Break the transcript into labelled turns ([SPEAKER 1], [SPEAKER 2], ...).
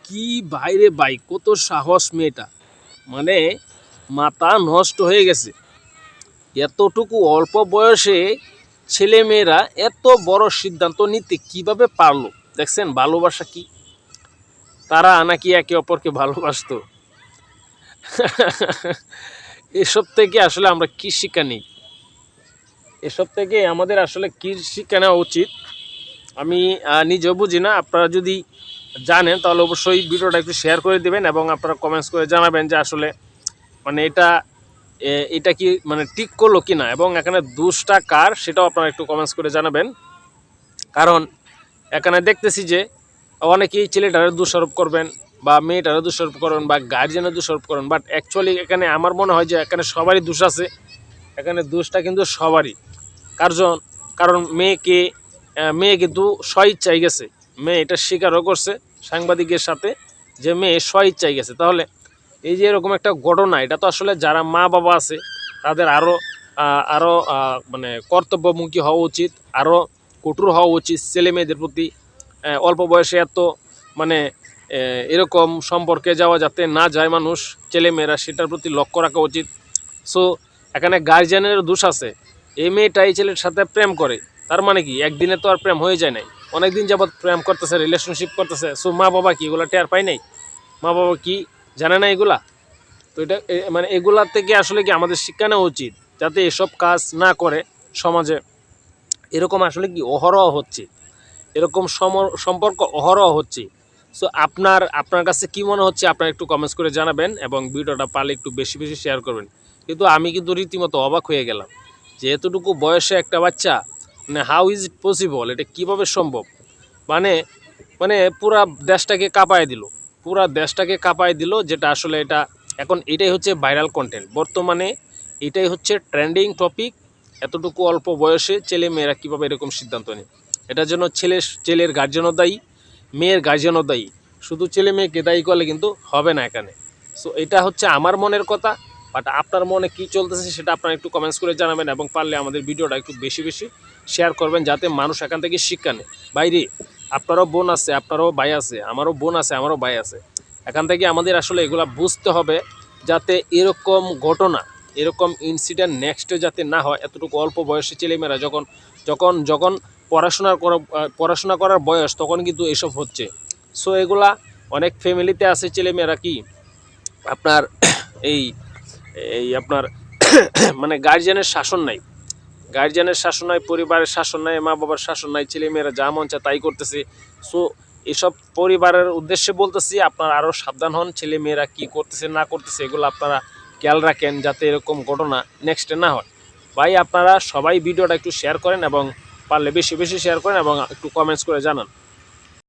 [SPEAKER 1] কি বাইরে ভাই, কত সাহস মেয়েটা! মানে মাথা নষ্ট হয়ে গেছে। এতটুকু অল্প বয়সে ছেলে মেয়েরা এত বড় সিদ্ধান্ত নিতে কিভাবে পারলো? দেখছেন ভালোবাসা কি? তারা নাকি একে অপরকে ভালোবাসতো? এসব থেকে আসলে আমরা কি শিক্ষা নিই? এসব থেকে আমাদের আসলে কি শিক্ষা নেওয়া উচিত? আমি নিজেও বুঝি না। আপনারা যদি জানেন তাহলে অবশ্যই ভিডিওটা একটু শেয়ার করে দিবেন এবং আপনারা কমেন্টস করে জানাবেন যে আসলে মানে এটা কি মানে ঠিক করলো কিনা, এবং এখানে দোষটা কার সেটাও আপনারা একটু কমেন্টস করে জানাবেন। কারণ এখানে দেখতেছি যে অনেকেই ছেলেটারে দোষারোপ করবেন বা মেয়েটারে দোষারোপ করবেন বা গার্জিয়ানের দোষারোপ করবেন, বাট অ্যাকচুয়ালি এখানে আমার মনে হয় যে এখানে সবারই দোষ আছে। এখানে দোষটা কিন্তু সবারই। কারণ কারণ মেয়ে কিন্তু স্বইচ্ছায় গেছে। মেয়ে এটা স্বীকারও করছে সাংবাদিকের সাথে যে মেয়ে স্বইচ্ছায় গেছে। তাহলে এই যে এরকম একটা ঘটনা, এটা তো আসলে যারা মা বাবা আছে তাদের আরও মানে কর্তব্যমুখী হওয়া উচিত, আরও কঠোর হওয়া উচিত ছেলে মেয়েদের প্রতি। অল্প বয়সে এত মানে এরকম সম্পর্কে যাওয়া যাতে না যায় মানুষ, ছেলেমেয়েরা সেটার প্রতি লক্ষ্য রাখা উচিত। সো এখানে গার্জিয়ানের দোষ আছে। এই মেয়েটা এই ছেলের সাথে প্রেম করে, তার মানে কি একদিনে তো আর প্রেম হয়ে যায় নাই, অনেক দিন যাবৎ প্রেম করতেছে, রিলেশনশিপ করতেছে। সো মা বাবা কি এগুলো টের পায় নাই? মা বাবা কি জানে না এগুলা? তো এটা মানে এগুলার থেকে আসলে কি আমাদের শিক্ষা নেওয়া উচিত যাতে এসব কাজ না করে সমাজে। এরকম আসলে কি অহরহ হচ্ছে, এরকম সম্পর্ক অহরহ হচ্ছে। সো আপনার কাছে কি মনে হচ্ছে আপনারা একটু কমেন্টস করে জানাবেন এবং ভিডিওটা পারলে একটু বেশি বেশি শেয়ার করবেন। কিন্তু আমি কিন্তু রীতিমতো অবাক হয়ে গেলাম যে এতটুকু বয়সে একটা বাচ্চা, মানে হাউ ইজ ইট পসিবল? এটা কিভাবে সম্ভব? মানে মানে পুরা দেশটাকে কাঁপায় দিল, পুরা দেশটাকে কাঁপায় দিল। যেটা আসলে এটা এখন এটাই হচ্ছে ভাইরাল কন্টেন্ট বর্তমানে, এটাই হচ্ছে ট্রেন্ডিং টপিক। এতটুকু অল্প বয়সে ছেলে মেয়েরা কীভাবে এরকম সিদ্ধান্ত নেয়? এটার জন্য ছেলের গার্জেনও দায়ী, মেয়ের গার্জেনও দায়ী। শুধু ছেলে মেয়েকে দায়ী করলে কিন্তু হবে না এখানে। সো এটা হচ্ছে আমার মনের কথা, বাট আপনার মনে কী চলতেছে সেটা আপনারা একটু কমেন্টস করে জানাবেন এবং পারলে আমাদের ভিডিওটা একটু বেশি বেশি শেয়ার করবেন যাতে মানুষ এখান থেকে শিক্ষা নেয়। বাইরে আপনারও বোন আছে, আপনারও ভাই আছে, আমারও বোন আছে, আমারও ভাই আছে। এখান থেকে আমাদের আসলে এগুলা বুঝতে হবে যাতে এরকম ঘটনা, এরকম ইনসিডেন্ট নেক্সটে যাতে না হয়। এতটুকু অল্প বয়সী ছেলেমেয়েরা যখন যখন যখন পড়াশোনা করার বয়স তখন কিন্তু এসব হচ্ছে। সো এগুলা অনেক ফ্যামিলিতে আছে ছেলেমেয়েরা কি আপনার এই এই আপনার মানে গার্জিয়ানের শাসন নাই, গার্জিয়ানের শাসন নাই, পরিবারের শাসন নাই, মা বাবার শাসন নাই, ছেলেমেয়েরা যা মন চায় তাই করতেছে। সো এসব পরিবারের উদ্দেশ্যে বলতেছি আপনারা আরও সাবধান হন, ছেলেমেয়েরা কী করতেছে না করতেছে এগুলো আপনারা খেয়াল রাখেন যাতে এরকম ঘটনা নেক্সটে না হয়। ভাই আপনারা সবাই ভিডিওটা একটু শেয়ার করেন এবং পারলে বেশি বেশি শেয়ার করেন এবং একটু কমেন্টস করে জানান।